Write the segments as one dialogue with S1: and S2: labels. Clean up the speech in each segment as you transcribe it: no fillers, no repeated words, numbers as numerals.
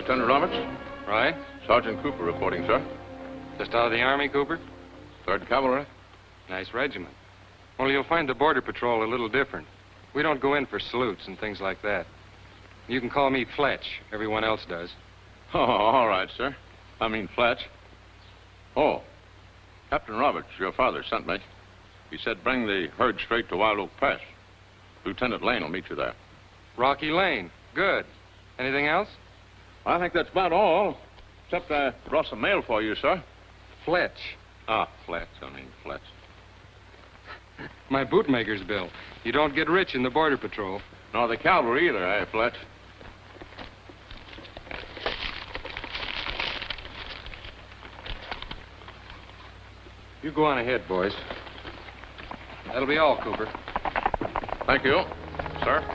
S1: Lieutenant Roberts?
S2: Right.
S1: Sergeant Cooper reporting, sir.
S2: Just out of the Army, Cooper?
S1: 3rd Cavalry.
S2: Nice regiment. Only you'll find the Border Patrol a little different. We don't go in for salutes and things like that. You can call me Fletch. Everyone else does.
S1: Oh, all right, sir. I mean, Fletch. Oh, Captain Roberts, your father sent me. He said bring the herd straight to Wild Oak Pass. Lieutenant Lane will meet you there.
S2: Rocky Lane. Good. Anything else?
S1: I think that's about all. Except I brought some mail for you, sir.
S2: Fletch.
S1: Ah, Fletch. I mean, Fletch.
S2: My bootmaker's bill. You don't get rich in the Border Patrol.
S1: Nor the cavalry either, eh, Fletch?
S2: You go on ahead, boys. That'll be all, Cooper.
S1: Thank you, sir.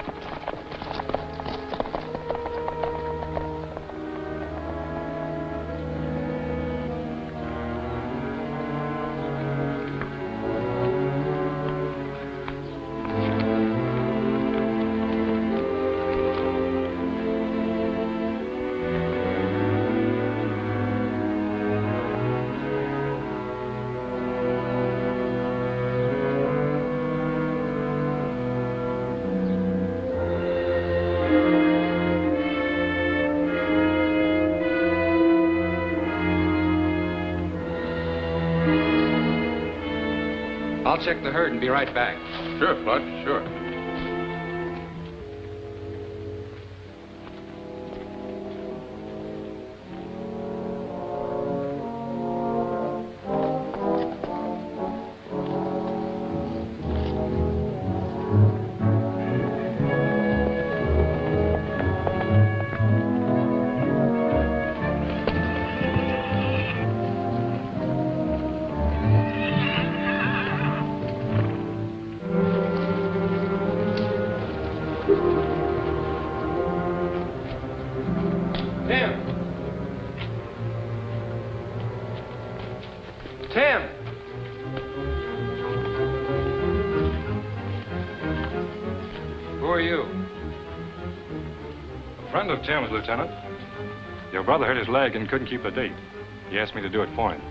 S2: I'll check the herd and be right back.
S1: Sure, Fletch, sure.
S2: Tim! Who are you?
S3: A friend of Tim's, Lieutenant. Your brother hurt his leg and couldn't keep the date. He asked me to do it for him.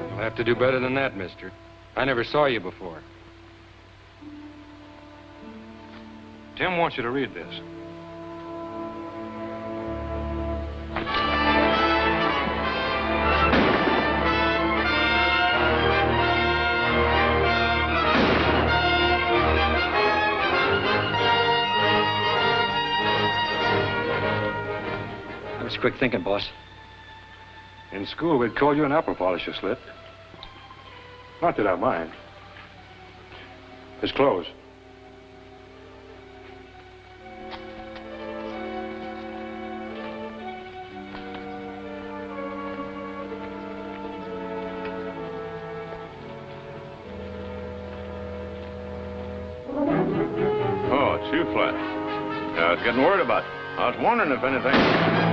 S2: You'll have to do better than that, mister. I never saw you before.
S3: Tim wants you to read this.
S4: That was quick thinking, boss.
S3: In school, we'd call you an apple polisher, Slit. Not that I mind. His clothes.
S1: Oh, it's you, Fletch. I was getting worried about you. I was wondering if anything...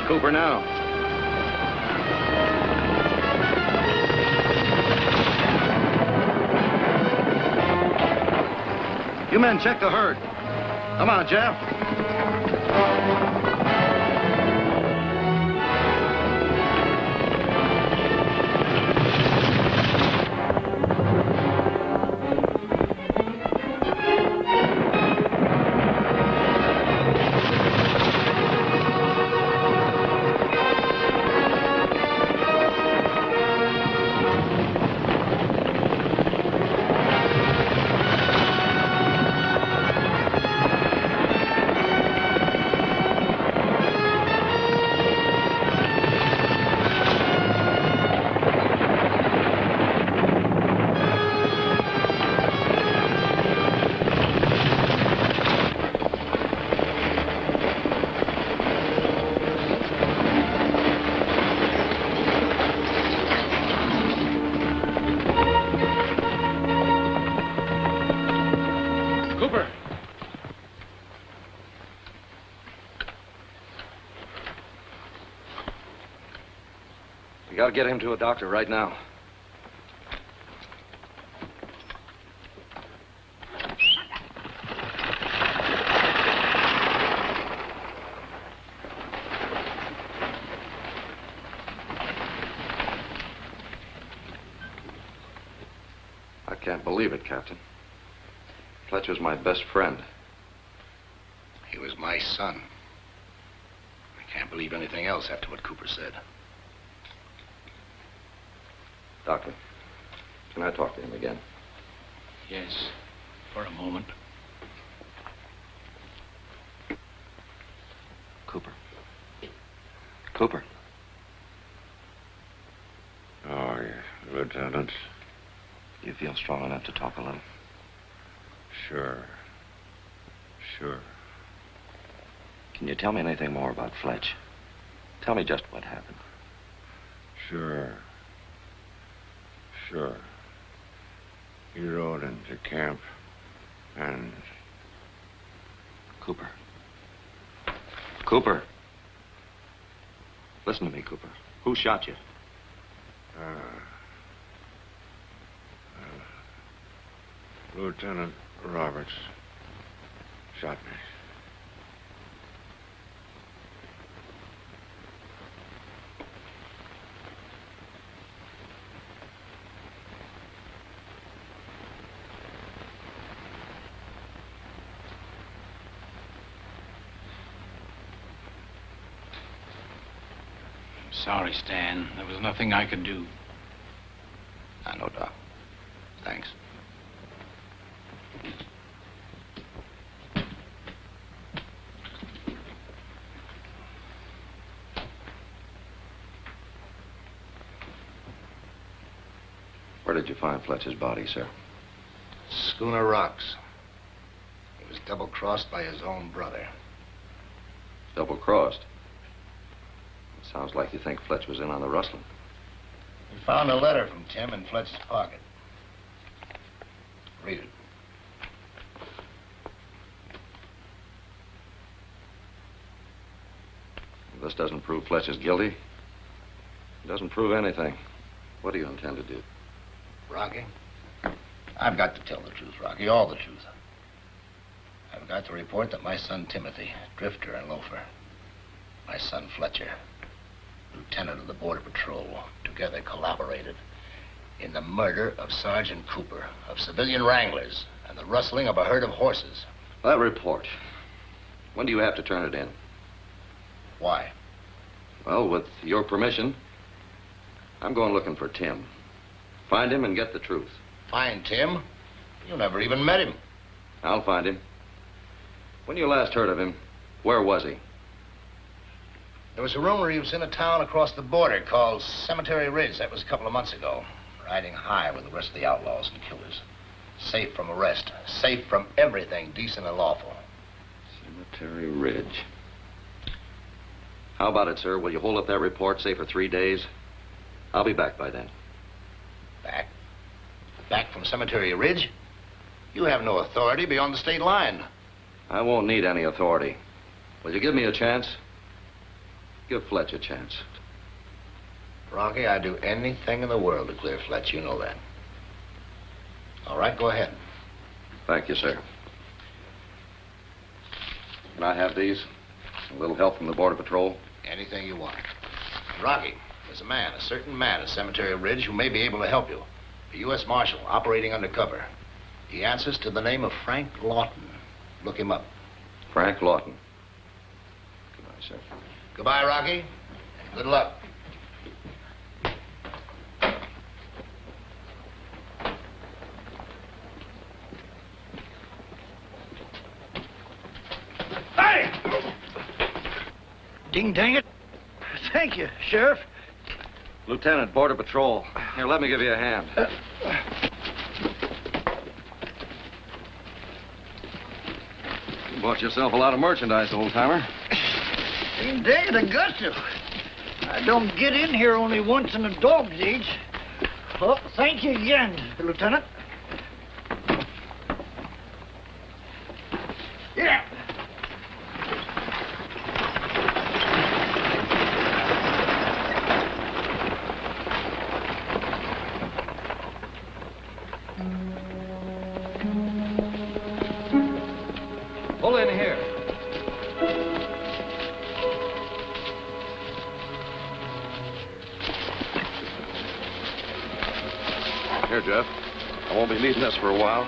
S1: Cooper now.
S4: You men check the herd. Come on, Jeff. got to get him to a doctor right now. I can't believe it, Captain. Fletcher's my best friend.
S5: He was my son. I can't believe anything else after what Cooper said.
S4: Doctor, can I talk to him again?
S5: Yes, for a moment.
S4: Cooper. Cooper.
S1: Oh, yeah, Lieutenant.
S4: You feel strong enough to talk a little?
S1: Sure.
S4: Can you tell me anything more about Fletch? Tell me just what happened.
S1: Sure. He rode into camp and...
S4: Cooper. Cooper. Listen to me, Cooper. Who shot you?
S1: Lieutenant Roberts shot me.
S5: Sorry, Stan. There was nothing I could do.
S4: I know, Doc. Thanks. Where did you find Fletcher's body, sir?
S5: Schooner Rocks. He was double-crossed by his own brother.
S4: Double-crossed. Sounds like you think Fletch was in on the rustling.
S5: We found a letter from Tim in Fletch's pocket. Read it.
S4: This doesn't prove Fletch is guilty. It doesn't prove anything. What do you intend to do?
S5: Rocky, I've got to tell the truth, Rocky, all the truth. I've got to report that my son Timothy, drifter and loafer, my son Fletcher, lieutenant of the Border Patrol, together collaborated in the murder of Sergeant Cooper, of civilian wranglers, and the rustling of a herd of horses.
S4: That report. When do you have to turn it in?
S5: Why?
S4: Well, with your permission, I'm going looking for Tim. Find him and get the truth.
S5: Find Tim? You never even met him.
S4: I'll find him. When you last heard of him, where was he?
S5: There was a rumor he was in a town across the border called Cemetery Ridge. That was a couple of months ago. Riding high with the rest of the outlaws and killers. Safe from arrest. Safe from everything decent and lawful.
S4: Cemetery Ridge. How about it, sir? Will you hold up that report, say, for 3 days? I'll be back by then.
S5: Back? Back from Cemetery Ridge? You have no authority beyond the state line.
S4: I won't need any authority. Will you give me a chance? Give Fletch a chance.
S5: Rocky, I'd do anything in the world to clear Fletch. You know that. All right, go ahead.
S4: Thank you, sir. Can I have these? A little help from the Border Patrol?
S5: Anything you want. Rocky, there's a certain man at Cemetery Ridge who may be able to help you. A U.S. Marshal operating undercover. He answers to the name of Frank Lawton. Look him up.
S4: Frank Lawton. Goodbye, sir.
S5: Goodbye, Rocky. And good luck.
S6: Hey! Ding dang it. Thank you, Sheriff.
S4: Lieutenant, Border Patrol. Here, let me give you a hand. You bought yourself a lot of merchandise, old-timer.
S6: Ding dang it, I got to. I don't get in here only once in a dog's age. Well, thank you again, Lieutenant. Yeah.
S4: Here, Jeff. I won't be needing this for a while.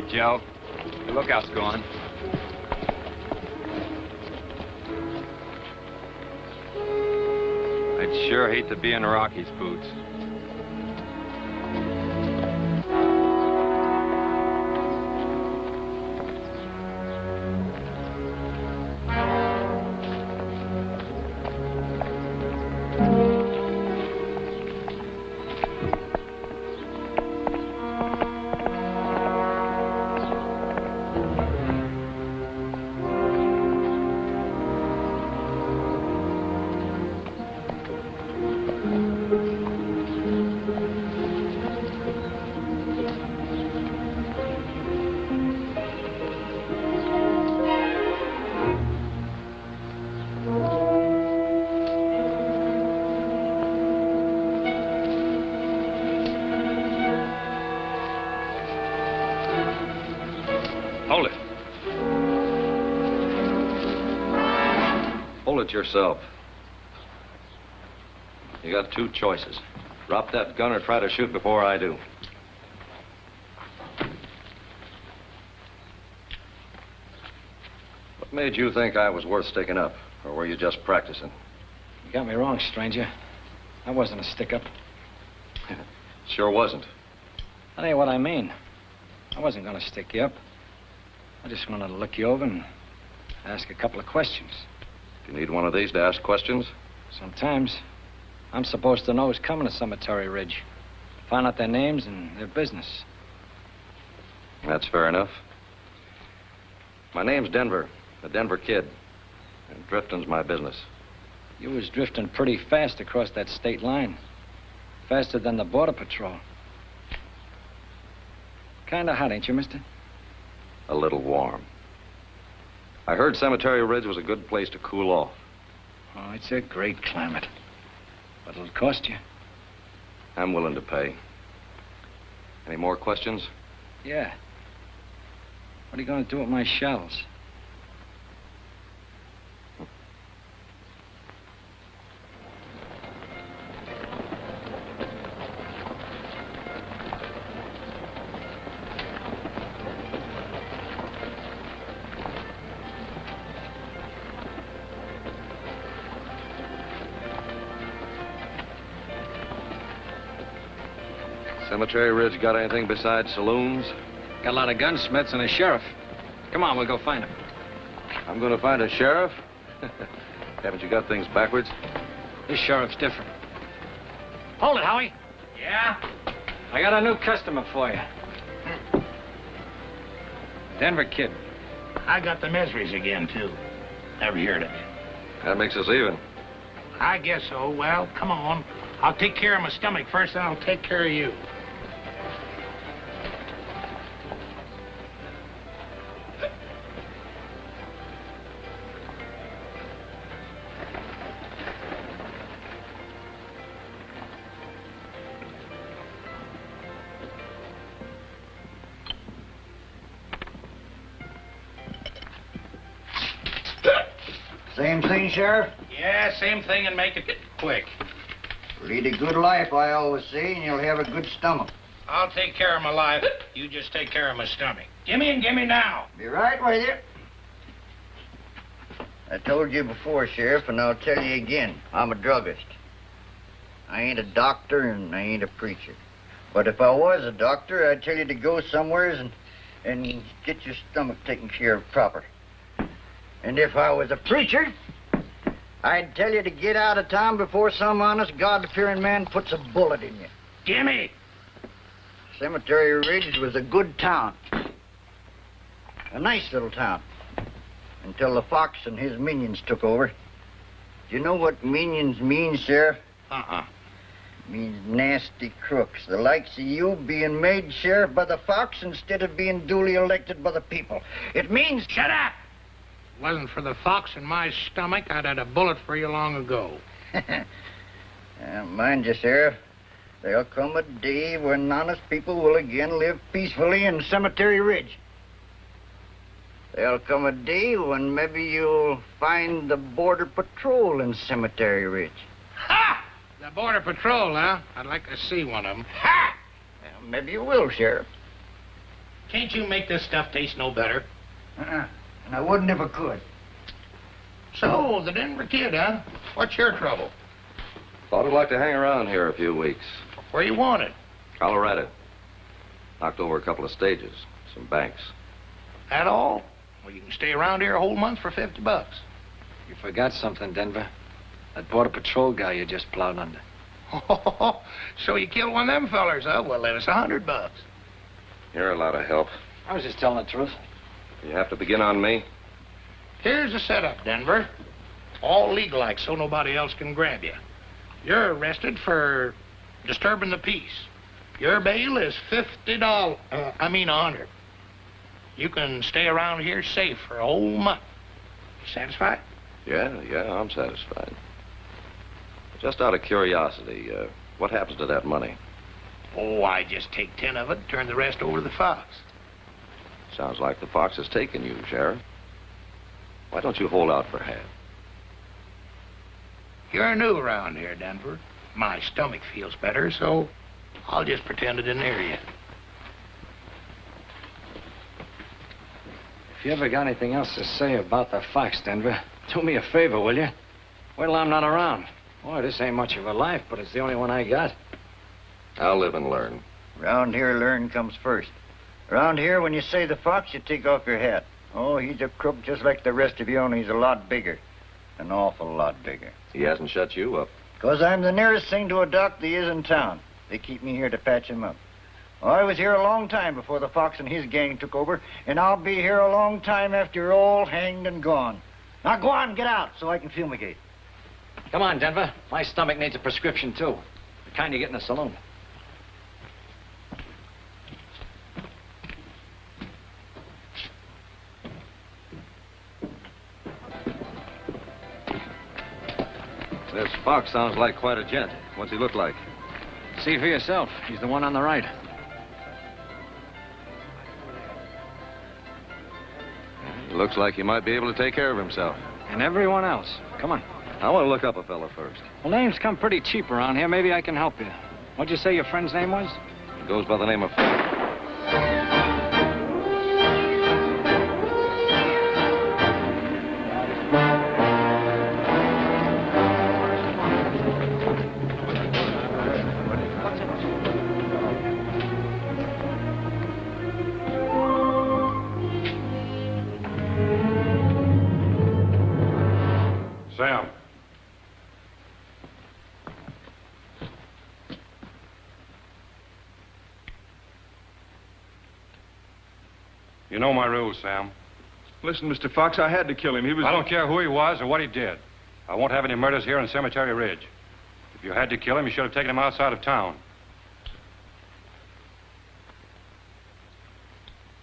S7: Joe. The lookout's gone. I'd sure hate to be in Rocky's boots.
S2: Hold it.
S4: Hold it yourself. You got two choices. Drop that gun or try to shoot before I do. What made you think I was worth sticking up? Or were you just practicing?
S8: You got me wrong, stranger. I wasn't a stick-up.
S4: Sure wasn't.
S8: That ain't what I mean. I wasn't gonna stick you up. I just wanted to look you over and ask a couple of questions.
S4: You need one of these to ask questions?
S8: Sometimes. I'm supposed to know who's coming to Cemetery Ridge. Find out their names and their business.
S4: That's fair enough. My name's Denver, the Denver Kid. And drifting's my business.
S8: You was drifting pretty fast across that state line. Faster than the Border Patrol. Kinda hot, ain't you, mister?
S4: A little warm. I heard Cemetery Ridge was a good place to cool off.
S8: Oh, it's a great climate. But it'll cost you.
S4: I'm willing to pay. Any more questions?
S8: Yeah. What are you gonna do with my shells?
S4: Cemetery Ridge got anything besides saloons?
S8: Got a lot of gunsmiths and a sheriff. Come on, we'll go find him.
S4: I'm going to find a sheriff? Haven't you got things backwards?
S8: This sheriff's different. Hold it, Howie.
S6: Yeah?
S8: I got a new customer for you. Denver Kid.
S5: I got the miseries again, too. Never heard of you.
S4: That makes us even.
S5: I guess so. Well, come on. I'll take care of my stomach first, then I'll take care of you.
S6: Same thing, Sheriff?
S5: Yeah, same thing, and make it quick.
S6: Lead a good life, I always say, and you'll have a good stomach.
S5: I'll take care of my life. You just take care of my stomach. Gimme and gimme now.
S6: Be right with you. I told you before, Sheriff, and I'll tell you again. I'm a druggist. I ain't a doctor and I ain't a preacher. But if I was a doctor, I'd tell you to go somewheres and get your stomach taken care of proper. And if I was a preacher, I'd tell you to get out of town before some honest, God-fearing man puts a bullet in you.
S9: Gimme!
S6: Cemetery Ridge was a good town. A nice little town. Until the Fox and his minions took over. Do you know what minions mean, Sheriff? Means nasty crooks. The likes of you being made sheriff by the Fox instead of being duly elected by the people. It means...
S9: Shut up! Wasn't for the Fox in my stomach, I'd had a bullet for you long ago.
S6: Mind you, Sheriff, there'll come a day when honest people will again live peacefully in Cemetery Ridge. There'll come a day when maybe you'll find the Border Patrol in Cemetery Ridge.
S9: Ha! The Border Patrol, huh? I'd like to see one of them.
S6: Ha! Well, maybe you will, Sheriff.
S9: Can't you make this stuff taste no better?
S6: And I wouldn't if I could.
S9: So, the Denver kid, huh? What's your trouble?
S4: Thought I'd like to hang around here a few weeks.
S9: Where you wanted?
S4: Colorado. Knocked over a couple of stages, some banks.
S9: That all? Well, you can stay around here a whole month for $50.
S8: You forgot something, Denver. That Border Patrol guy you just plowed under.
S9: So you killed one of them fellers, huh? Well, then it's $100.
S4: You're a lot of help.
S8: I was just telling the truth.
S4: You have to begin on me?
S9: Here's the setup, Denver. All legal like so nobody else can grab you. You're arrested for disturbing the peace. Your bail is $100. You can stay around here safe for a whole month. Satisfied?
S4: Yeah, I'm satisfied. Just out of curiosity, what happens to that money?
S9: Oh, I just take 10 of it and turn the rest over to the Fox.
S4: Sounds like the Fox has taken you, Sheriff. Why don't you hold out for half?
S9: You're new around here, Denver. My stomach feels better, so I'll just pretend it didn't hear you.
S8: If you ever got anything else to say about the Fox, Denver, do me a favor, will you? Wait till I'm not around. Boy, this ain't much of a life, but it's the only one I got.
S4: I'll live and learn.
S6: Around here, learn comes first. Around here, when you say the Fox, you take off your hat. Oh, he's a crook just like the rest of you, only he's a lot bigger. An awful lot bigger.
S4: He hasn't shut you up.
S6: 'Cause I'm the nearest thing to a doc there is in town. They keep me here to patch him up. Well, I was here a long time before the Fox and his gang took over, and I'll be here a long time after you're all hanged and gone. Now go on, get out, so I can fumigate.
S8: Come on, Denver. My stomach needs a prescription, too. The kind you get in a saloon.
S4: This Fox sounds like quite a gent. What's he look like?
S8: See for yourself. He's the one on the right.
S4: He looks like he might be able to take care of himself.
S8: And everyone else. Come on.
S4: I want to look up a fella first.
S8: Well, names come pretty cheap around here. Maybe I can help you. What'd you say your friend's name was?
S4: He goes by the name of...
S3: Sam. You know my rules, Sam.
S10: Listen, Mr. Fox, I had to kill him. He was...
S3: I don't care who he was or what he did. I won't have any murders here in Cemetery Ridge. If you had to kill him, you should have taken him outside of town.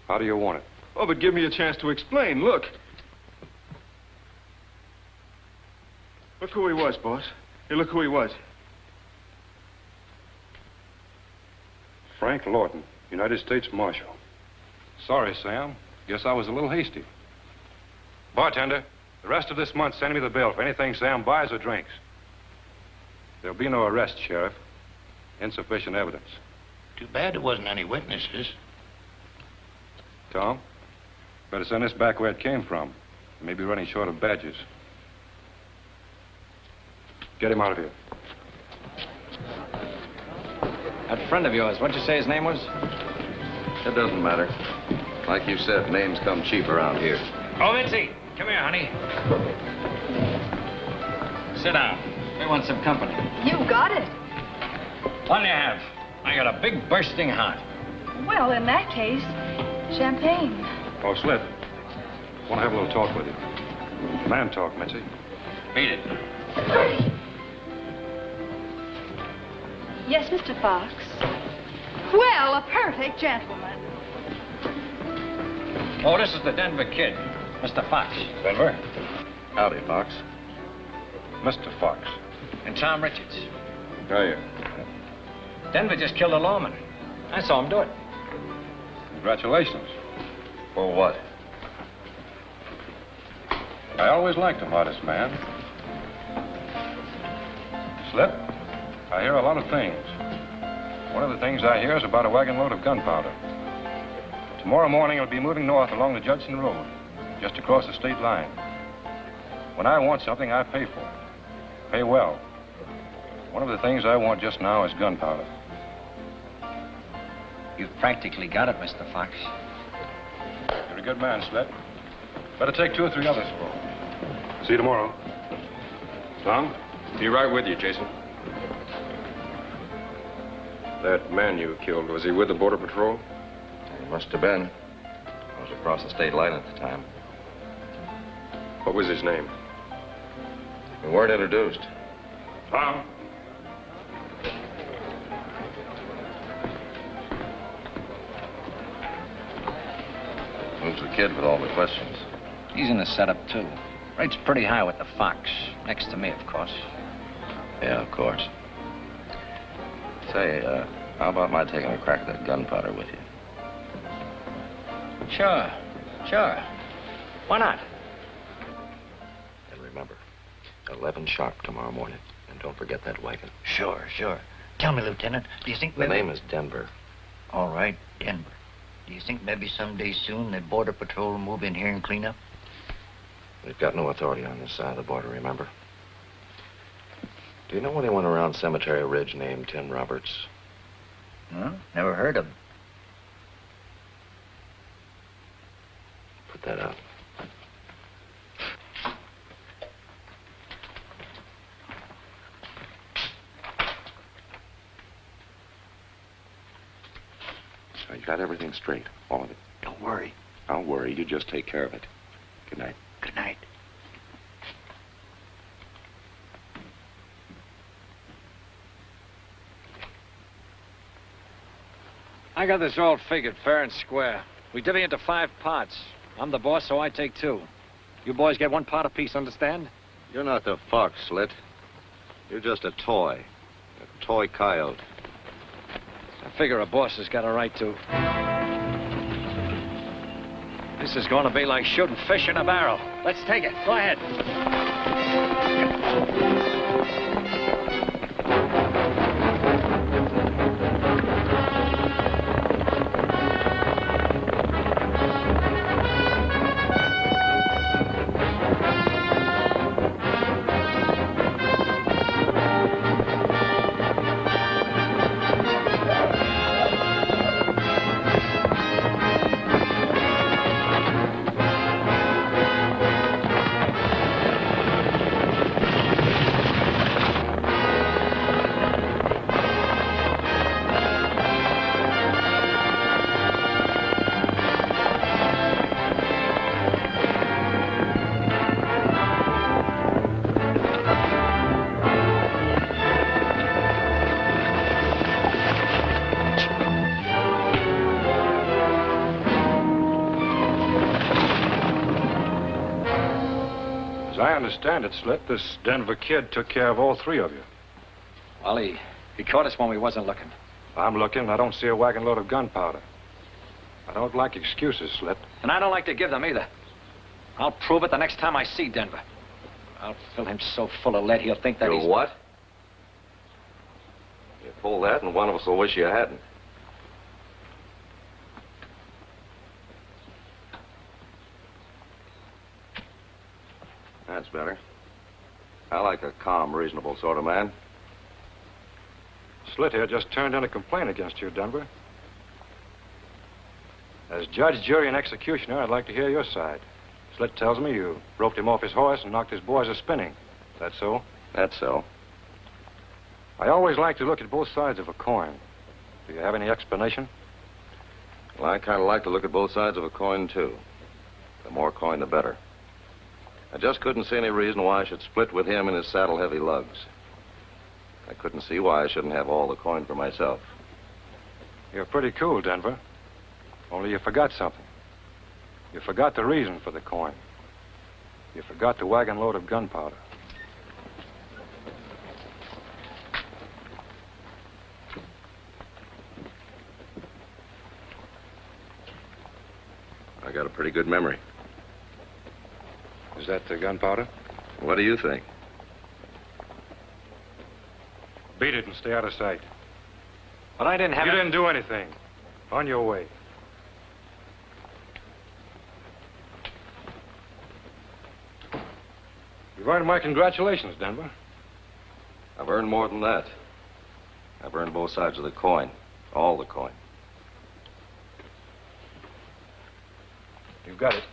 S3: How do you want it?
S10: Oh, but give me a chance to explain. Look. Look who he was, boss. Hey, look who he was.
S3: Frank Lawton, United States Marshal. Sorry, Sam. Guess I was a little hasty. Bartender, the rest of this month, send me the bill for anything Sam buys or drinks. There'll be no arrest, Sheriff. Insufficient evidence.
S9: Too bad there wasn't any witnesses.
S3: Tom, better send this back where it came from. They may be running short of badges. Get him out of here.
S8: That friend of yours, what'd you say his name was?
S4: It doesn't matter. Like you said, names come cheap around here.
S8: Oh, Mitzi, come here, honey. Sit down. We want some company.
S11: You got it.
S8: What'll you have? I got a big bursting heart.
S11: Well, in that case, champagne.
S3: Oh, Slit. Want to have a little talk with you. Man talk, Mitzi.
S8: Beat it.
S11: Yes, Mr. Fox. Well, a perfect gentleman.
S8: Oh, this is the Denver kid, Mr. Fox.
S3: Denver?
S4: Howdy, Fox.
S3: Mr. Fox.
S8: And Tom Richards.
S3: How are you?
S8: Denver just killed a lawman. I saw him do it.
S3: Congratulations.
S4: For what?
S3: I always liked him, honest man. Slip, I hear a lot of things. One of the things I hear is about a wagon load of gunpowder. Tomorrow morning it'll be moving north along the Judson Road, just across the state line. When I want something, I pay for it. Pay well. One of the things I want just now is gunpowder.
S8: You've practically got it, Mr. Fox.
S3: You're a good man, Slip. Better take 2 or 3 others for him. See you tomorrow. Tom?
S2: Be right with you, Jason. That man you killed, was he with the Border Patrol?
S4: He must have been. I was across the state line at the time.
S2: What was his name?
S4: We weren't introduced.
S3: Tom?
S4: Who's the kid with all the questions?
S8: He's in the setup, too. Rate's pretty high with the Fox. Next to me, of course.
S4: Yeah, of course. Say, how about my taking a crack at that gunpowder with you?
S8: Sure. Why not?
S4: And remember, 11 sharp tomorrow morning. And don't forget that wagon.
S6: Sure. Tell me, Lieutenant, do you think
S4: The name is Denver.
S6: All right, Denver. Do you think maybe someday soon the Border Patrol will move in here and clean up?
S4: We've got no authority on this side of the border, remember? Do you know anyone around Cemetery Ridge named Tim Roberts?
S6: Huh? Never heard of him.
S4: Put that out. So you got everything straight, all of it.
S6: Don't worry.
S4: I'll worry. You just take care of it. Good night.
S6: Good night.
S8: I got this all figured fair and square. We divvy into 5 parts. I'm the boss, so I take 2. You boys get 1 part apiece, understand?
S4: You're not the fox, Slit. You're just a toy. A toy coyote.
S8: I figure a boss has got a right to. This is going to be like shooting fish in a barrel. Let's take it. Go ahead.
S3: As I understand it, Slit, this Denver kid took care of all 3 of you.
S8: Well, he caught us when we wasn't looking.
S3: I'm looking. I don't see a wagon load of gunpowder. I don't like excuses, Slit.
S8: And I don't like to give them either. I'll prove it the next time I see Denver. I'll fill him so full of lead he'll think that
S4: You
S8: he's...
S4: what? You pull that and one of us will wish you hadn't. That's better. I like a calm, reasonable sort of man.
S3: Slit here just turned in a complaint against you, Denver. As judge, jury, and executioner, I'd like to hear your side. Slit tells me you roped him off his horse and knocked his boys a spinning. Is that so?
S4: That's so.
S3: I always like to look at both sides of a coin. Do you have any explanation?
S4: Well, I kind of like to look at both sides of a coin, too. The more coin, the better. I just couldn't see any reason why I should split with him and his saddle-heavy lugs. I couldn't see why I shouldn't have all the coin for myself.
S3: You're pretty cool, Denver. Only you forgot something. You forgot the reason for the coin. You forgot the wagon load of gunpowder.
S4: I got a pretty good memory.
S3: Is that the gunpowder?
S4: What do you think?
S3: Beat it and stay out of sight.
S7: But I didn't have
S3: You
S7: it.
S3: didn't do anything. On your way. You've earned my congratulations, Denver.
S4: I've earned more than that. I've earned both sides of the coin. All the coin.
S3: You've got it.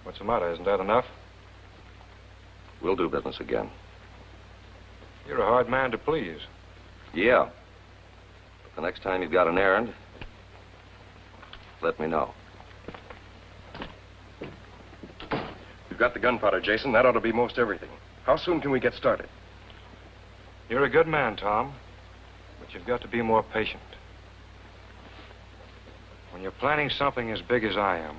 S3: What's the matter? Isn't that enough?
S4: We'll do business again.
S3: You're a hard man to please.
S4: Yeah. But the next time you've got an errand, let me know.
S10: You've got the gunpowder, Jason. That ought to be most everything. How soon can we get started?
S3: You're a good man, Tom. But you've got to be more patient. When you're planning something as big as I am,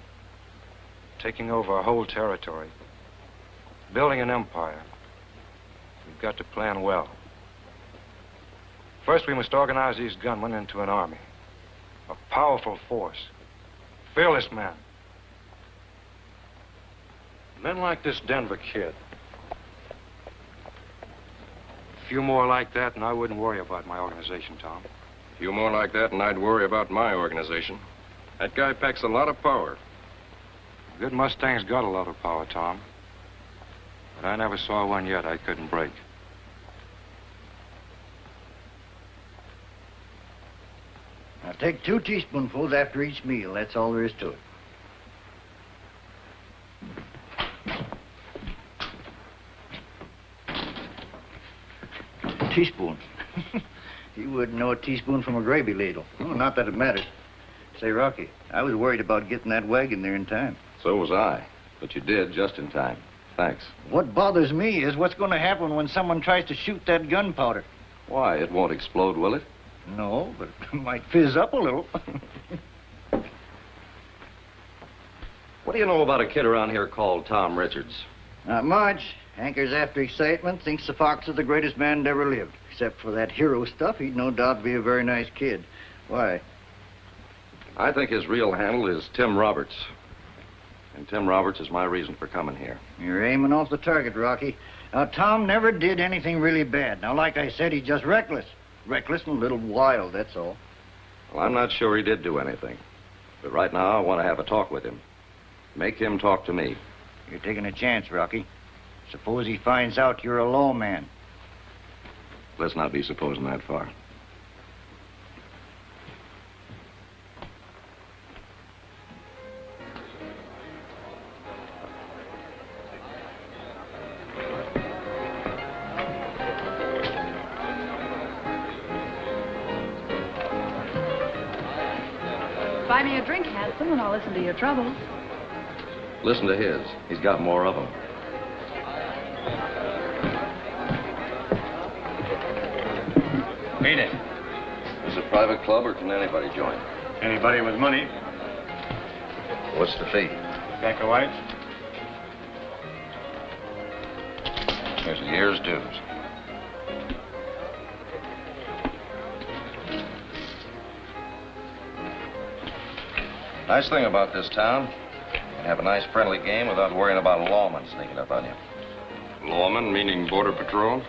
S3: taking over a whole territory, building an empire, you've got to plan well. First, we must organize these gunmen into an army. A powerful force. Fearless men. Men like this Denver kid. A few more like that, and I wouldn't worry about my organization, Tom.
S10: A few more like that, and I'd worry about my organization. That guy packs a lot of power.
S3: A good Mustang's got a lot of power, Tom. But I never saw one yet I couldn't break.
S6: Now, take 2 teaspoonfuls after each meal. That's all there is to it. Teaspoon. You wouldn't know a teaspoon from a gravy ladle. Oh, not that it matters. Say, Rocky, I was worried about getting that wagon there in time.
S4: So was I. But you did just in time. Thanks.
S6: What bothers me is what's going to happen when someone tries to shoot that gunpowder.
S4: Why? It won't explode, will it?
S6: No, but it might fizz up a little.
S4: What do you know about a kid around here called Tom Richards?
S6: Not much. Hankers after excitement, thinks the Fox is the greatest man that ever lived. Except for that hero stuff, he'd no doubt be a very nice kid. Why?
S4: I think his real handle is Tim Roberts. And Tim Roberts is my reason for coming here.
S6: You're aiming off the target, Rocky. Now, Tom never did anything really bad. Now, like I said, he's just reckless. Reckless and a little wild, that's all.
S4: Well, I'm not sure he did do anything. But right now, I want to have a talk with him. Make him talk to me.
S6: You're taking a chance, Rocky. Suppose he finds out you're a low man.
S4: Let's not be supposing that far.
S11: Buy me a drink, handsome, and I'll listen to your troubles.
S4: Listen to his. He's got more of them.
S10: Beat it.
S4: Is it a private club or can anybody join?
S10: Anybody with money?
S4: What's the fee?
S10: Back of whites?
S4: There's a year's dues. Nice thing about this town, you can have a nice friendly game without worrying about a lawman sneaking up on you.
S10: Lawman, meaning Border Patrol?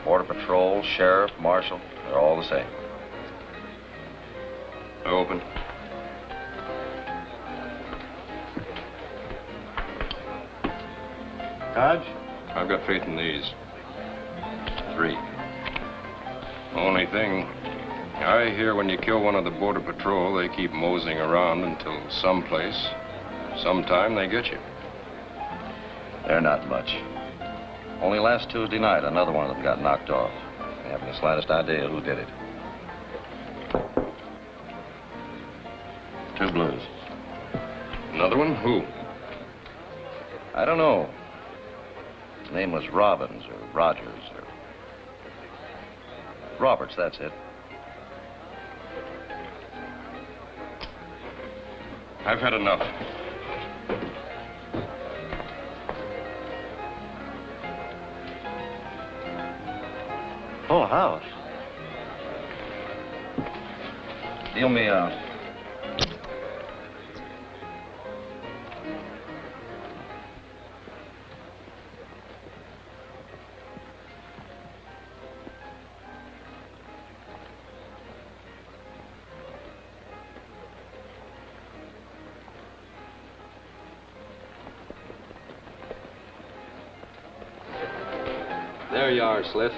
S4: Border Patrol, Sheriff, Marshal, they're all the same.
S10: Open.
S3: Hodge?
S10: I've got faith in these.
S4: 3.
S10: Only thing, I hear when you kill one of the Border Patrol, they keep moseying around until someplace, sometime they get you.
S4: They're not much. Only last Tuesday night, another one of them got knocked off. They haven't the slightest idea who did it. 2 blues.
S10: Another one? Who?
S4: I don't know. His name was Robbins or Rogers or... Roberts, that's it.
S10: I've had enough.
S4: Full house. Deal me out.
S12: There you are, Sliff.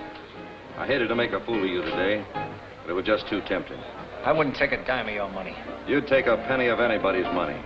S12: I hated to make a fool of you today, but it was just too tempting.
S8: I wouldn't take a dime of your money.
S12: You'd take a penny of anybody's money.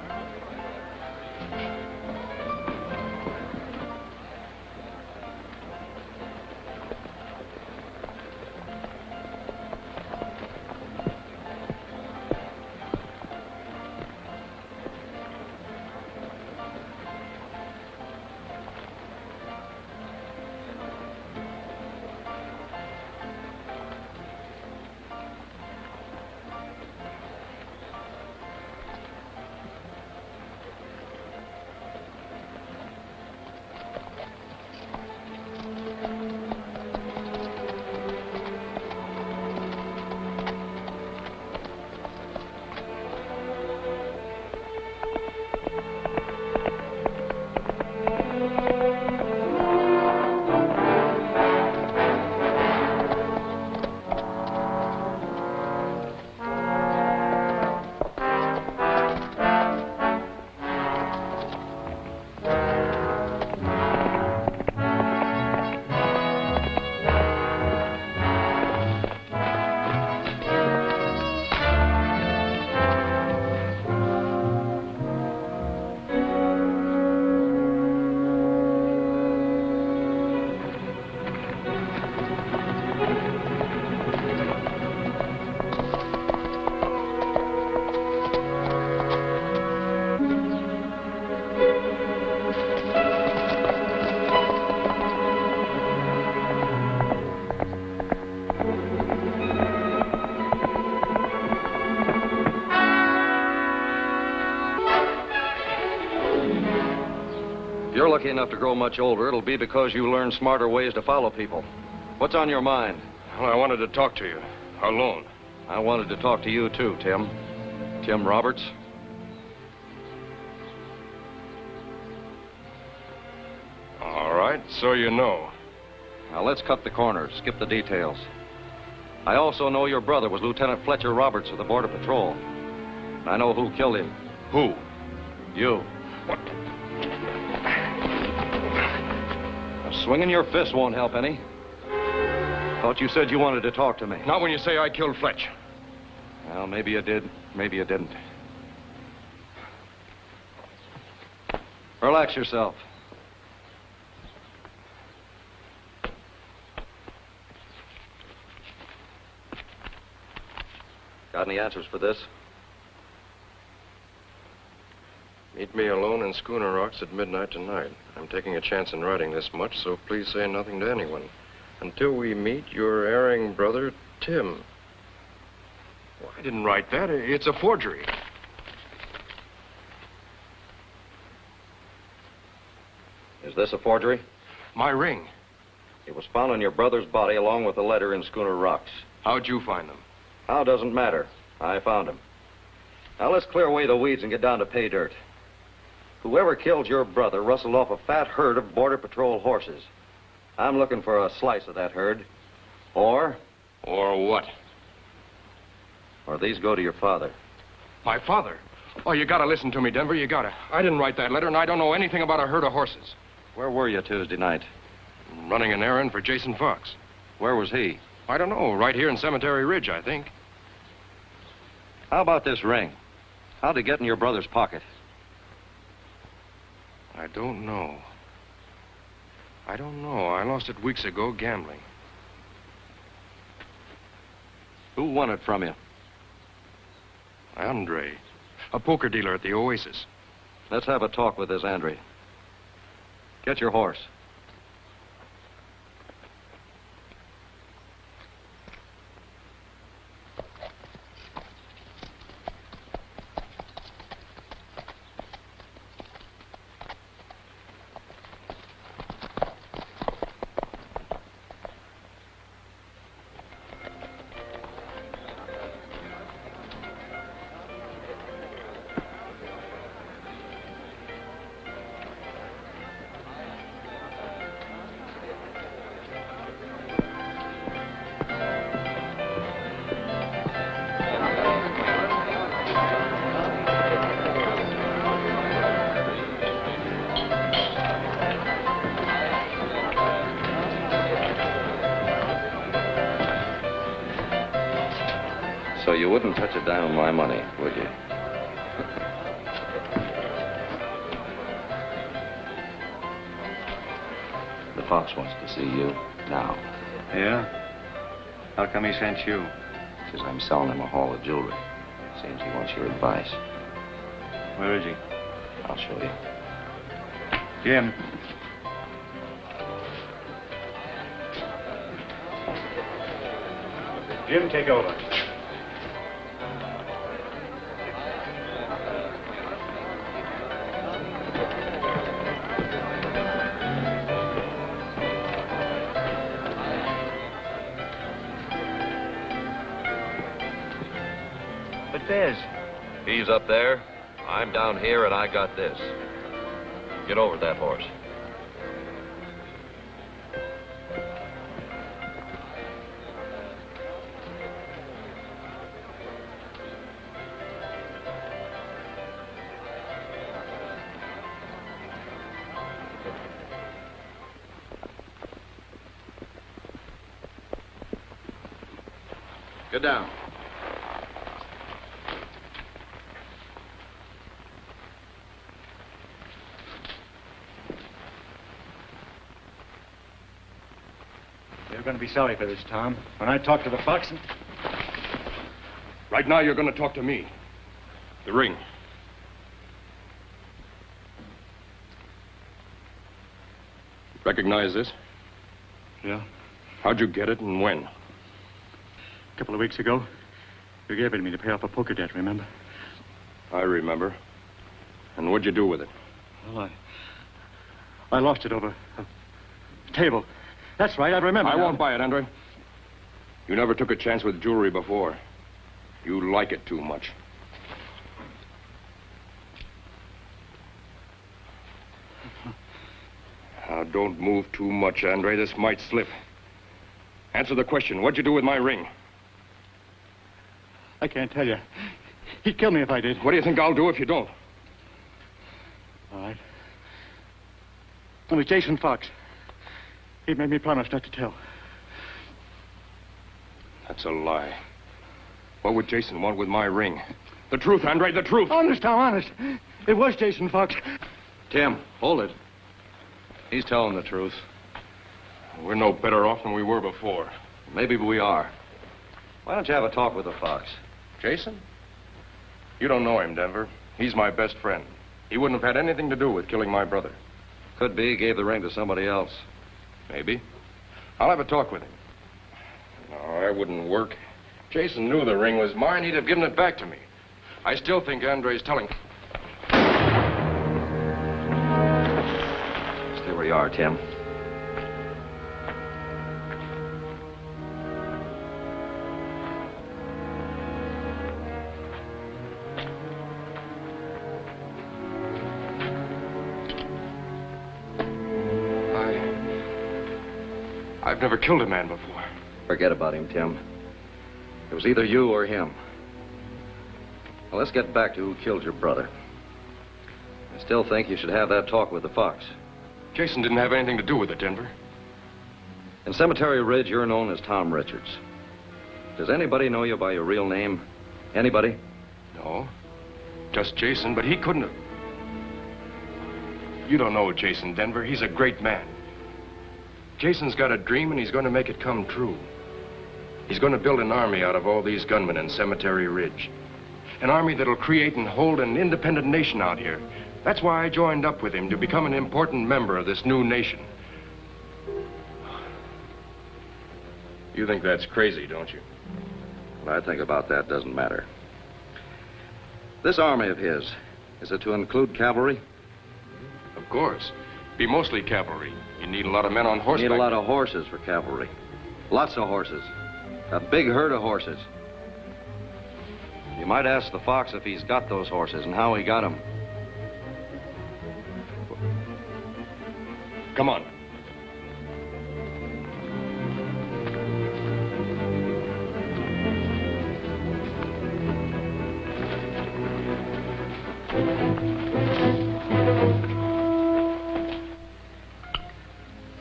S12: If you're lucky enough to grow much older, it'll be because you learned smarter ways to follow people. What's on your mind?
S10: Well, I wanted to talk to you. Alone.
S12: I wanted to talk to you, too, Tim. Tim Roberts.
S10: All right, so you know.
S12: Now, let's cut the corners, skip the details. I also know your brother was Lieutenant Fletcher Roberts of the Border Patrol. And I know who killed him.
S10: Who?
S12: You.
S10: What?
S12: Swinging your fist won't help any. Thought you said you wanted to talk to me.
S10: Not when you say I killed Fletch.
S12: Well, maybe you did, maybe you didn't. Relax yourself. Got any answers for this?
S10: Meet me alone in Schooner Rocks at midnight tonight. I'm taking a chance in writing this much, so please say nothing to anyone. Until we meet, your erring brother, Tim. Well, I didn't write that. It's a forgery.
S12: Is this a forgery?
S10: My ring.
S12: It was found on your brother's body along with the letter in Schooner Rocks.
S10: How'd you find them?
S12: How doesn't matter. I found him. Now let's clear away the weeds and get down to pay dirt. Whoever killed your brother rustled off a fat herd of Border Patrol horses. I'm looking for a slice of that herd. Or
S10: what?
S12: Or these go to your father.
S10: My father? Oh, you gotta listen to me, Denver. You gotta. I didn't write that letter, and I don't know anything about a herd of horses.
S12: Where were you Tuesday night?
S10: Running an errand for Jason Fox.
S12: Where was he?
S10: I don't know. Right here in Cemetery Ridge, I think.
S12: How about this ring? How'd it get in your brother's pocket?
S2: I don't know. I lost it weeks ago gambling.
S12: Who won it from you?
S2: Andre, a poker dealer at the Oasis.
S12: Let's have a talk with this Andre. Get your horse. So you wouldn't touch a dime of my money, would you? The Fox wants to see you now.
S8: Yeah? How come he sent you?
S12: Because I'm selling him a haul of jewelry. Seems he wants your advice.
S8: Where is he?
S12: I'll show you.
S8: Jim. Jim, take over.
S11: But Fez,
S4: He's up there. I'm down here, and I got this. Get over that horse. Get down.
S8: You're going to be sorry for this, Tom. When I talked to the Fox...
S3: Right now, you're going to talk to me. The ring. Recognize this?
S8: Yeah?
S3: How'd you get it and when?
S8: A couple of weeks ago, you gave it to me to pay off a poker debt, remember?
S3: I remember. And what'd you do with it?
S8: Well, I lost it over a table. That's right, I remember.
S3: I
S8: now.
S3: won't buy it, Andre. You never took a chance with jewelry before. You like it too much. Now, don't move too much, Andre. This might slip. Answer the question. What'd you do with my ring?
S8: I can't tell you. He'd kill me if I did.
S3: What do you think I'll do if you don't?
S8: All right. It was Jason Fox. He made me promise not to tell.
S3: That's a lie. What would Jason want with my ring? The truth, Andre, the truth.
S8: Honest, Tom, honest. It was Jason Fox.
S12: Tim, hold it. He's telling the truth.
S3: We're no better off than we were before.
S12: Maybe we are. Why don't you have a talk with the Fox?
S3: Jason? You don't know him, Denver. He's my best friend. He wouldn't have had anything to do with killing my brother.
S12: Could be he gave the ring to somebody else.
S3: Maybe. I'll have a talk with him. No, that wouldn't work. Jason knew the ring was mine. He'd have given it back to me. I still think Andre's telling.
S12: Stay where you are, Tim.
S3: I've never killed a man before.
S12: Forget about him, Tim. It was either you or him. Well, let's get back to who killed your brother. I still think you should have that talk with the Fox.
S3: Jason didn't have anything to do with it, Denver.
S12: In Cemetery Ridge, you're known as Tom Richards. Does anybody know you by your real name? Anybody?
S3: No. Just Jason, but he couldn't have. You don't know Jason, Denver. He's a great man. Jason's got a dream, and he's going to make it come true. He's going to build an army out of all these gunmen in Cemetery Ridge. An army that'll create and hold an independent nation out here. That's why I joined up with him, to become an important member of this new nation. You think that's crazy, don't you?
S4: What I think about that doesn't matter. This army of his, is it to include cavalry?
S3: Of course. Be mostly cavalry. You need a lot of men on
S4: You
S3: horseback.
S4: need a lot of horses for cavalry. Lots of horses. A big herd of horses. You might ask the fox if he's got those horses and how he got them.
S3: Come on.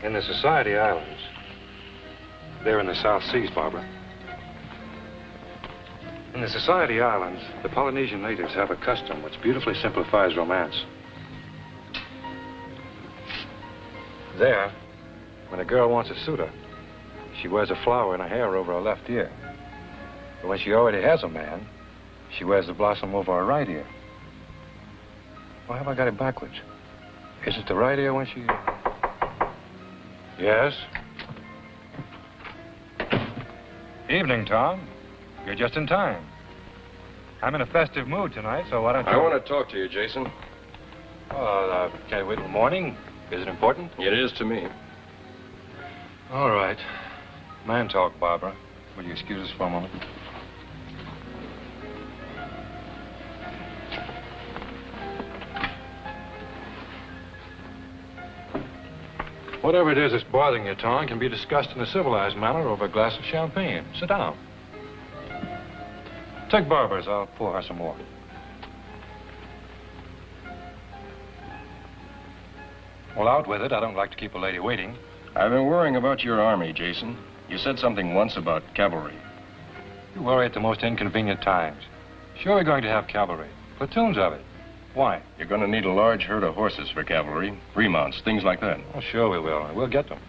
S13: In the Society Islands. They're in the South Seas, Barbara. In the Society Islands, the Polynesian natives have a custom which beautifully simplifies romance. There, when a girl wants a suitor, she wears a flower in her hair over her left ear. But when she already has a man, she wears the blossom over her right ear. Why have I got it backwards? Is it the right ear when she... Yes? Evening, Tom. You're just in time. I'm in a festive mood tonight, so why don't you...
S3: I want to talk to you, Jason.
S13: Oh, can't wait till morning? Is it important?
S3: It is to me.
S13: All right. Man talk, Barbara. Will you excuse us for a moment? Whatever it is that's bothering you, Tom, can be discussed in a civilized manner over a glass of champagne. Sit down. Take Barbara's. I'll pour her some more. Well, out with it. I don't like to keep a lady waiting.
S3: I've been worrying about your army, Jason. You said something once about cavalry.
S13: You worry at the most inconvenient times. Sure, we're going to have cavalry. Platoons of it. Why?
S3: You're going to need a large herd of horses for cavalry, remounts, things like that.
S13: Oh, sure we will. We'll get them.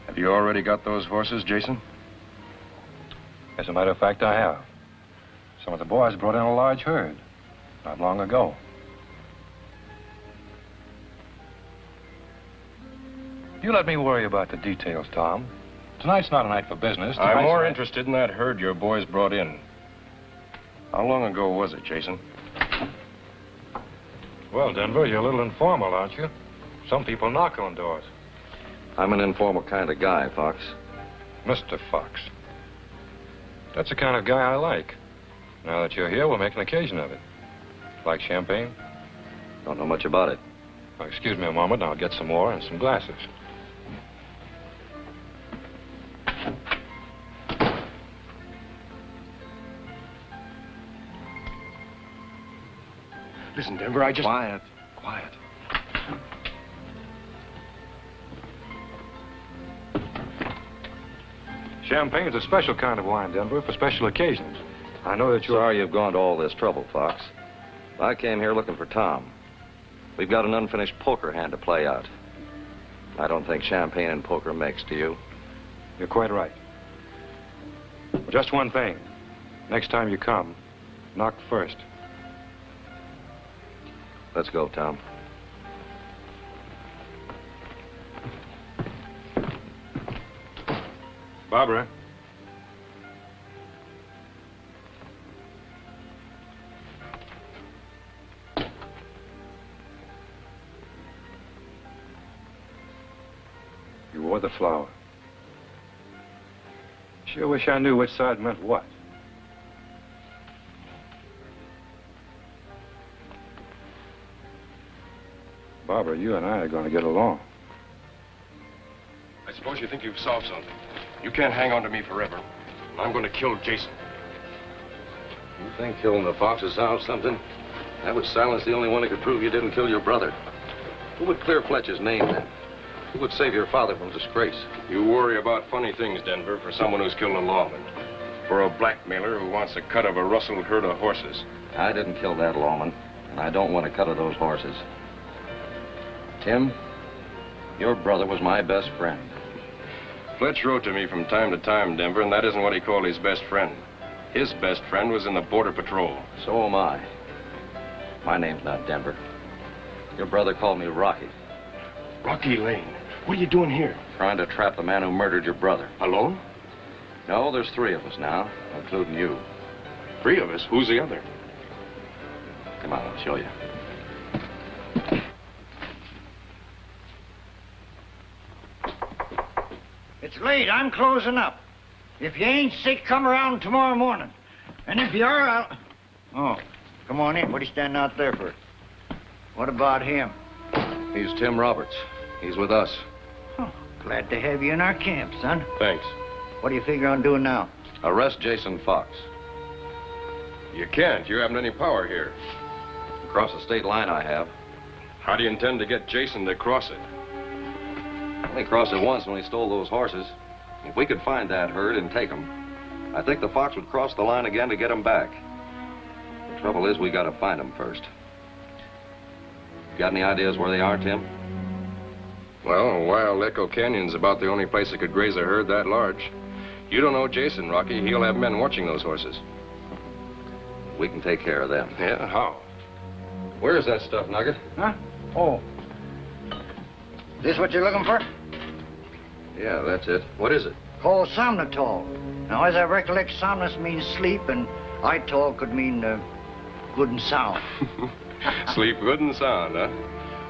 S3: Have you already got those horses, Jason?
S13: As a matter of fact, I have. Some of the boys brought in a large herd not long ago. You let me worry about the details, Tom. Tonight's not a night for business.
S3: I'm more interested in that herd your boys brought in. How long ago was it, Jason?
S13: Well, Denver, you're a little informal, aren't you? Some people knock on doors.
S4: I'm an informal kind of guy, Fox.
S13: Mr. Fox. That's the kind of guy I like. Now that you're here, we'll make an occasion of it. Like champagne?
S4: Don't know much about it.
S13: Well, excuse me a moment, and I'll get some more and some glasses.
S3: Listen, Denver, I just...
S4: Quiet.
S13: Champagne's a special kind of wine, Denver, for special occasions. I know that you're...
S4: Sorry you've gone to all this trouble, Fox. I came here looking for Tom. We've got an unfinished poker hand to play out. I don't think champagne and poker mix, do you?
S13: You're quite right. Just one thing. Next time you come, knock first.
S4: Let's go, Tom.
S13: Barbara. You wore the flower. Sure wish I knew which side meant what. Barbara, you and I are going to get along.
S3: I suppose you think you've solved something. You can't hang on to me forever. I'm going to kill Jason.
S4: You think killing the fox would solve something? That would silence the only one who could prove you didn't kill your brother. Who would clear Fletcher's name then? Who would save your father from disgrace?
S3: You worry about funny things, Denver, for someone who's killed a lawman. For a blackmailer who wants a cut of a rustled herd of horses.
S4: I didn't kill that lawman, and I don't want a cut of those horses. Tim, your brother was my best friend.
S10: Fletch wrote to me from time to time, Denver, and that isn't what he called his best friend. His best friend was in the Border Patrol.
S4: So am I. My name's not Denver. Your brother called me Rocky.
S10: Rocky Lane. What are you doing here?
S4: Trying to trap the man who murdered your brother.
S10: Alone?
S4: No, there's 3 of us now, including you.
S10: 3 of us? Who's the other?
S4: Come on, I'll show you.
S6: It's late. I'm closing up. If you ain't sick, come around tomorrow morning. And if you are, I'll... Oh, come on in. What are you standing out there for? What about him?
S4: He's Tim Roberts. He's with us.
S6: Oh, glad to have you in our camp, son.
S10: Thanks.
S6: What do you figure on doing now?
S4: Arrest Jason Fox.
S10: You can't. You haven't any power here.
S4: Across the state line I have.
S10: How do you intend to get Jason to cross it?
S4: Only crossed it once when he stole those horses. If we could find that herd and take them, I think the Fox would cross the line again to get them back. The trouble is, we gotta find them first. Got any ideas where they are, Tim?
S10: Well, Wild Echo Canyon's about the only place that could graze a herd that large. You don't know Jason, Rocky. He'll have men watching those horses.
S4: We can take care of them.
S10: Yeah, how?
S4: Where is that stuff, Nugget?
S6: Huh? Oh. This what you're looking for?
S4: Yeah, that's it. What is it?
S6: Called somnatol. Now, as I recollect, somnus means sleep, and itol could mean good and sound.
S10: Sleep good and sound, huh?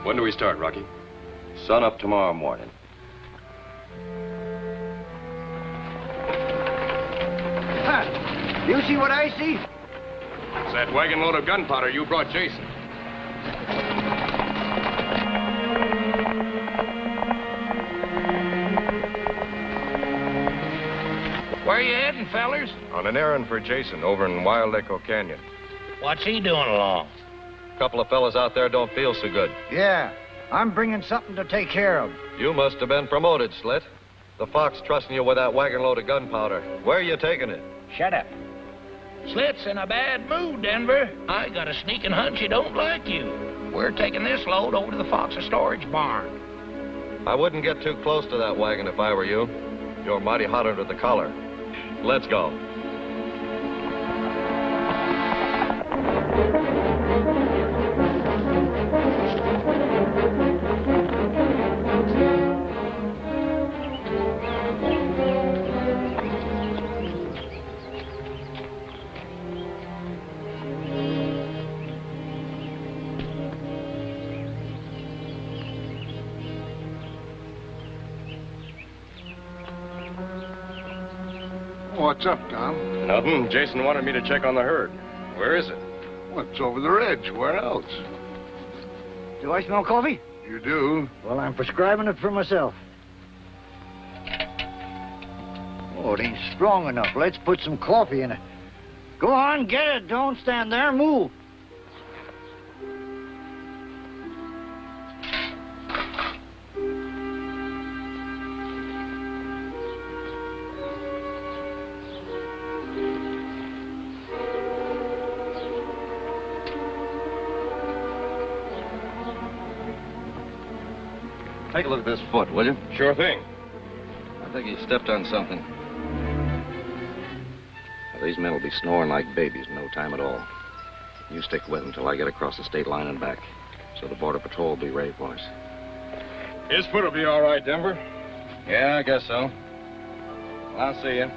S10: When do we start, Rocky?
S4: Sun up tomorrow morning.
S6: Huh. You see what I see?
S10: It's that wagon load of gunpowder you brought Jason.
S9: Where you heading, fellers?
S3: On an errand for Jason over in Wild Echo Canyon.
S9: What's he doing along?
S12: A couple of fellas out there don't feel so good.
S6: Yeah, I'm bringing something to take care of.
S12: You must have been promoted, Slit. The Fox trusting you with that wagon load of gunpowder. Where are you taking it?
S9: Shut up. Slit's in a bad mood, Denver. I got a sneaking hunch he don't like you. We're taking this load over to the Fox's storage barn.
S12: I wouldn't get too close to that wagon if I were you. You're mighty hot under the collar. Let's go.
S14: What's up, Tom?
S10: Nothing. Jason wanted me to check on the herd. Where is it?
S14: What's over the ridge? Where else?
S6: Do I smell coffee?
S14: You do?
S6: Well, I'm prescribing it for myself. Oh, it ain't strong enough. Let's put some coffee in it. Go on, get it. Don't stand there. Move.
S4: Take a look at this foot, will you?
S10: Sure thing.
S4: I think he stepped on something. Well, these men will be snoring like babies in no time at all. You stick with them till I get across the state line and back. So the Border Patrol will be ready for us.
S10: His foot will be all right, Denver.
S4: Yeah, I guess so. Well, I'll see you.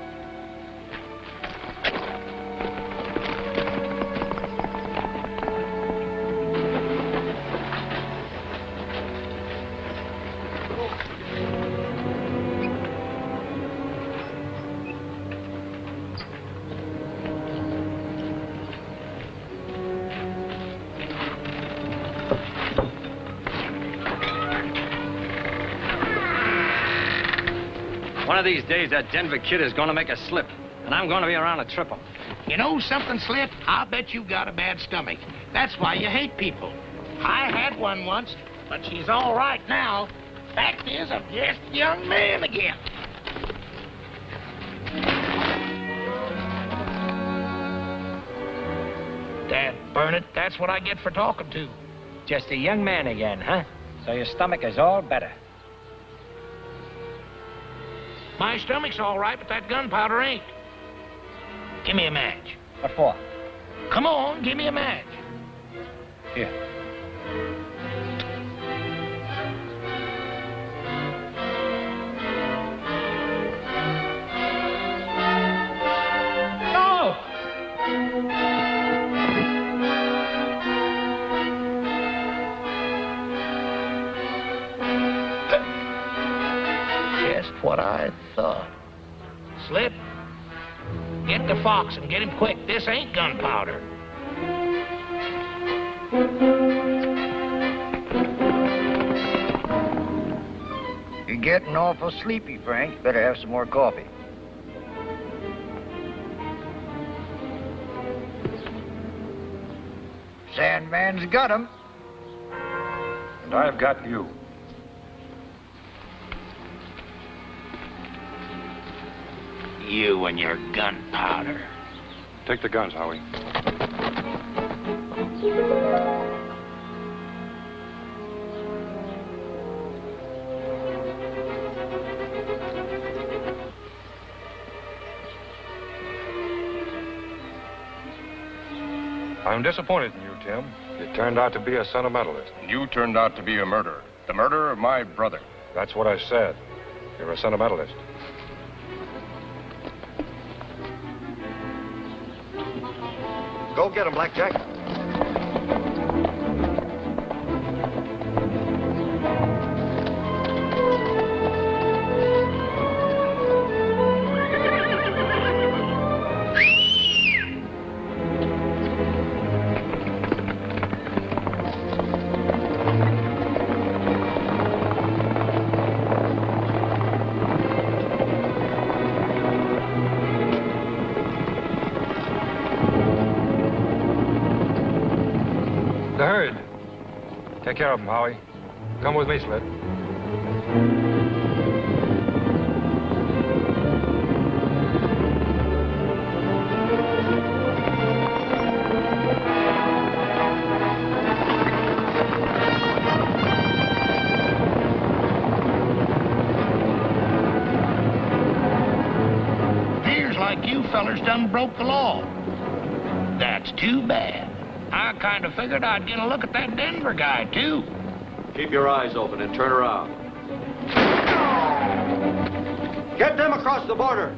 S8: One of these days, that Denver kid is going to make a slip, and I'm going to be around to trip him.
S9: You know something, Slit? I'll bet you've got a bad stomach. That's why you hate people. I had one once, but she's all right now. Fact is, I'm just a young man again. Dad, burn it. That's what I get for talking to.
S8: Just a young man again, huh? So your stomach is all better.
S9: My stomach's all right, but that gunpowder ain't. Give me a match.
S8: What for?
S9: Come on, give me a match.
S8: Here.
S9: Just what I thought. Slip, get the fox and get him quick. This ain't gunpowder.
S6: You're getting awful sleepy, Frank. Better have some more coffee. Sandman's got him.
S3: And I've got you.
S9: You and your gunpowder.
S3: Take the guns, Howie. I'm disappointed in you, Tim. You turned out to be a sentimentalist.
S10: You turned out to be a murderer. The murderer of my brother.
S3: That's what I said. You're a sentimentalist.
S12: Go get him, Blackjack.
S3: The herd. Take care of them, Howie. Come with me, Slip.
S9: Appears like you fellers done broke the law. That's too bad. I kind of figured I'd get a look at that Denver guy, too.
S12: Keep your eyes open and turn around. Get them across the border.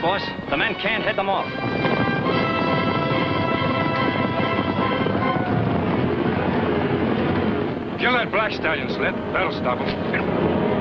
S8: Boss, the men can't head them off.
S3: Kill that black stallion, Slip. That'll stop him.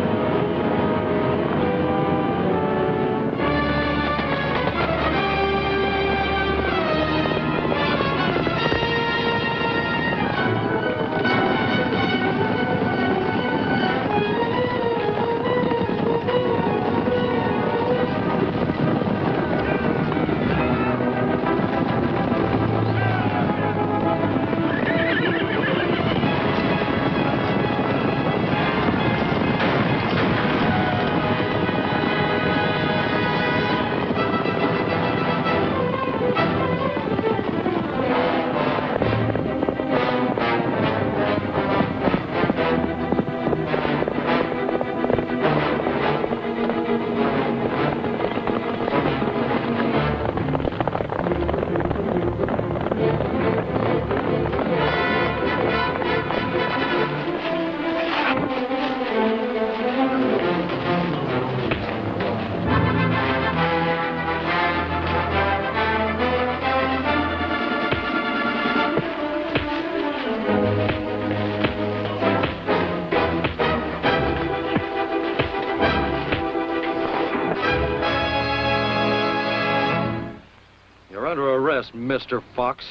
S12: Yes, Mr. Fox.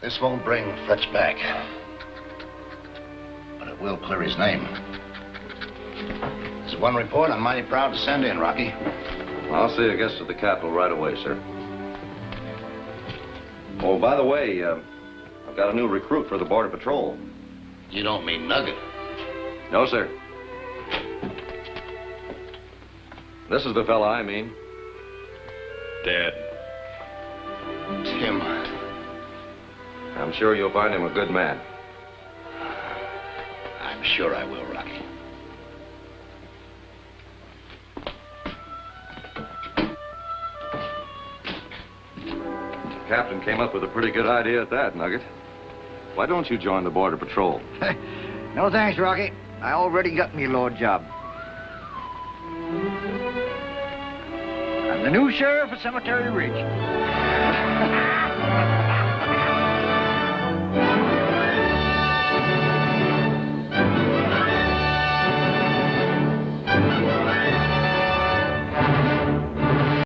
S5: This won't bring Fletch back. But it will clear his name. There's one report I'm mighty proud to send in, Rocky.
S4: I'll see it gets to the capital right away, sir. Oh, by the way, I've got a new recruit for the Border Patrol.
S5: You don't mean Nugget.
S4: No, sir. This is the fella I mean.
S3: Dead.
S5: Tim.
S4: I'm sure you'll find him a good man.
S5: I'm sure I will, Rocky.
S4: The captain came up with a pretty good idea at that, Nugget. Why don't you join the Border Patrol?
S6: No thanks, Rocky. I already got me a load job. I'm the new sheriff of Cemetery Ridge.